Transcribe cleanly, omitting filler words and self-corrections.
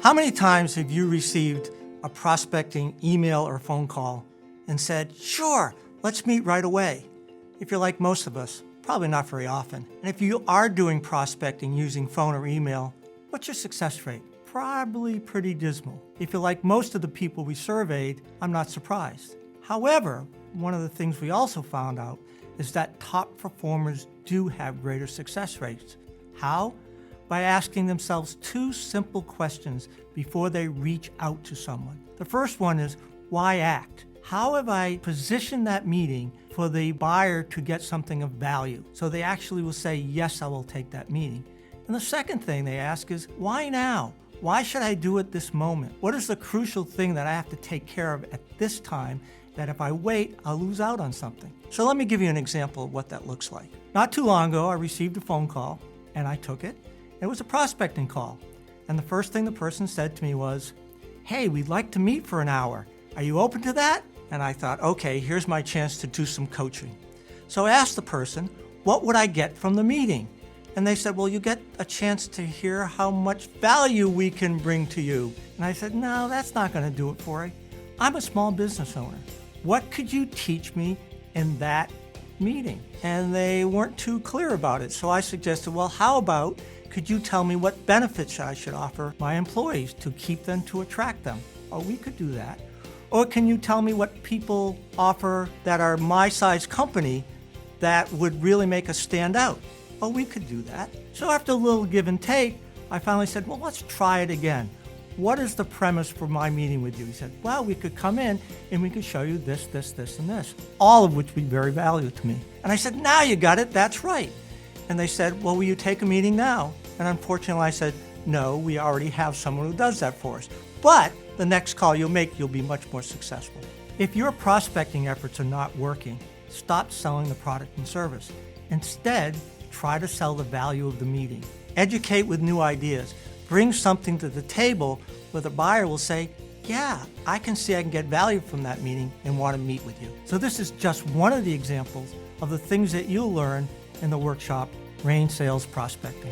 How many times have you received a prospecting email or phone call and said, sure, let's meet right away? If you're like most of us, probably not very often. And if you are doing prospecting using phone or email, what's your success rate? Probably pretty dismal. If you're like most of the people we surveyed, I'm not surprised. However, one of the things we also found out is that top performers do have greater success rates. How? By asking themselves two simple questions before they reach out to someone. The first one is, why act? How have I positioned that meeting for the buyer to get something of value? So they actually will say, yes, I will take that meeting. And the second thing they ask is, why now? Why should I do it this moment? What is the crucial thing that I have to take care of at this time that if I wait, I'll lose out on something? So let me give you an example of what that looks like. Not too long ago, I received a phone call and I took it. It was a prospecting call. And the first thing the person said to me was, hey, we'd like to meet for an hour. Are you open to that? And I thought, okay, here's my chance to do some coaching. So I asked the person, what would I get from the meeting? And they said, well, you get a chance to hear how much value we can bring to you. And I said, no, that's not going to do it for you. I'm a small business owner. What could you teach me in that meeting? And they weren't too clear about it. So I suggested, well, how about, could you tell me what benefits I should offer my employees to keep them, to attract them? Oh, we could do that. Or can you tell me what people offer that are my size company that would really make us stand out? Oh, we could do that. So after a little give and take, I finally said, well, let's try it again. What is the premise for my meeting with you? He said, well, we could come in and we could show you this, this, this, and this, all of which would be very valuable to me. And I said, now you got it, that's right. And they said, well, will you take a meeting now? And unfortunately, I said, no, we already have someone who does that for us. But the next call you'll make, you'll be much more successful. If your prospecting efforts are not working, stop selling the product and service. Instead, try to sell the value of the meeting. Educate with new ideas. Bring something to the table where the buyer will say, yeah, I can see I can get value from that meeting and want to meet with you. So this is just one of the examples of the things that you'll learn in the workshop, Rain Sales Prospecting.